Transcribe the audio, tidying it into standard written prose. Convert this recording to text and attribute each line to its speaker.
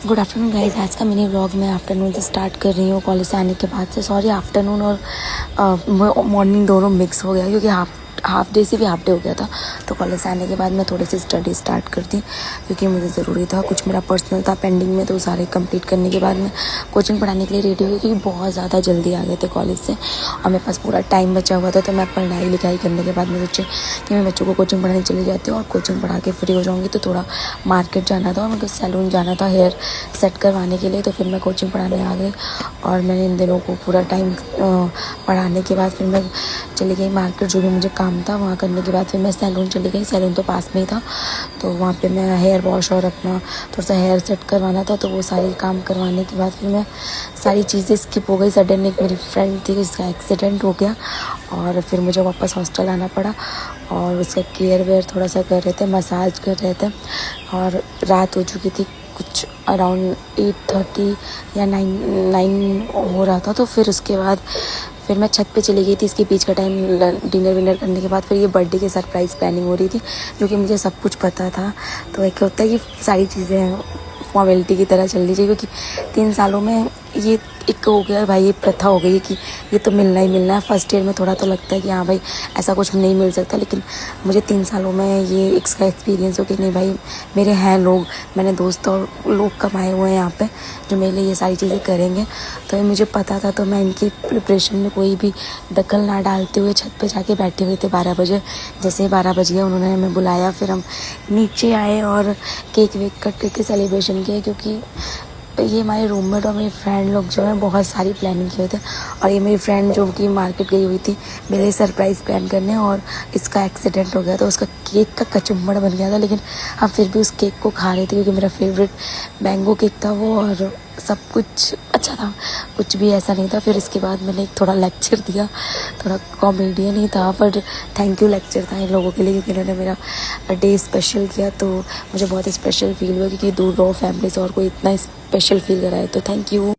Speaker 1: Good afternoon guys. आज का mini vlog मैं आफ्टरनून से स्टार्ट कर रही हूँ कॉलेज से आने के बाद से। सॉरी, आफ्टरनून और मॉर्निंग दोनों मिक्स हो गया क्योंकि हाफ डे से भी हाफ डे हो गया था। तो कॉलेज से आने के बाद मैं थोड़ी सी स्टडी स्टार्ट कर दी क्योंकि मुझे ज़रूरी था। कुछ मेरा पर्सनल था पेंडिंग में, तो सारे कंप्लीट करने के बाद मैं कोचिंग पढ़ाने के लिए रेडी हो गई क्योंकि बहुत ज़्यादा जल्दी आ गए थे कॉलेज से और मेरे पास पूरा टाइम बचा हुआ था। तो मैं पढ़ाई लिखाई करने के बाद मैं सोची कि मैं बच्चों को कोचिंग पढ़ाने चली जाती हूँ और कोचिंग पढ़ा के फ्री हो जाऊँगी। तो थोड़ा मार्केट जाना था और मेरे को सैलून जाना था हेयर सेट करवाने के लिए। तो फिर मैं कोचिंग पढ़ाने आ गई और मैंने इन दिनों को पूरा टाइम पढ़ाने के बाद फिर मैं चली गई मार्केट, जो भी मुझे काम था वहाँ करने के बाद फिर मैं सैलून चली गई। सैलून तो पास में ही था, तो वहाँ पे मैं हेयर वॉश और अपना थोड़ा सा हेयर सेट करवाना था। तो वो सारे काम करवाने के बाद फिर मैं सारी चीज़ें स्किप हो गई। सडन एक मेरी फ्रेंड थी, उसका एक्सीडेंट हो गया और फिर मुझे वापस हॉस्टल आना पड़ा और उसका केयर वेयर थोड़ा सा कर रहे थे, मसाज कर रहे थे और रात हो चुकी थी, कुछ अराउंड 8:30 या 9 हो रहा था। तो फिर उसके बाद फिर मैं छत पे चली गई थी। इसके बीच का टाइम डिनर विनर करने के बाद फिर ये बर्थडे की सरप्राइज़ प्लानिंग हो रही थी, जो कि मुझे सब कुछ पता था। तो एक होता है कि सारी चीज़ें फॉर्मेलिटी की तरह चल रही चाहिए क्योंकि 3 सालों में ये एक हो गया भाई, ये प्रथा हो गई है कि ये तो मिलना ही मिलना है। फर्स्ट ईयर में थोड़ा तो लगता है कि हाँ भाई ऐसा कुछ नहीं मिल सकता, लेकिन मुझे 3 सालों में ये इसका एक्सपीरियंस हो कि नहीं भाई मेरे हैं लोग, मैंने दोस्त और लोग कमाए हुए हैं यहाँ पे जो मेरे लिए ये सारी चीज़ें करेंगे। तो ये मुझे पता था। तो मैं इनकी प्रिपरेशन में कोई भी दखल ना डालते हुए छत पे जाके बैठे हुए थे 12 बजे। जैसे ही 12 बज गया उन्होंने हमें बुलाया, फिर हम नीचे आए और केक वेक कट करके सेलिब्रेशन किया क्योंकि ये हमारे रूममेट और मेरी फ्रेंड लोग जो हैं बहुत सारी प्लानिंग किए थे। और ये मेरी फ्रेंड जो कि मार्केट गई हुई थी मेरे लिए सरप्राइज़ प्लान करने, और इसका एक्सीडेंट हो गया तो उसका केक का कचुम्बड़ बन गया था। लेकिन हम फिर भी उस केक को खा रहे थे क्योंकि मेरा फेवरेट मैंगो केक था वो, और सब कुछ अच्छा था, कुछ भी ऐसा नहीं था। फिर इसके बाद मैंने एक थोड़ा लेक्चर दिया, थोड़ा कॉमेडियन ही था पर थैंक यू लेक्चर था इन लोगों के लिए क्योंकि इन्होंने मेरा डे स्पेशल किया। तो मुझे बहुत स्पेशल फील हुआ क्योंकि दूर रहो फैमिली से और कोई इतना स्पेशल फील कराए, तो थैंक यू।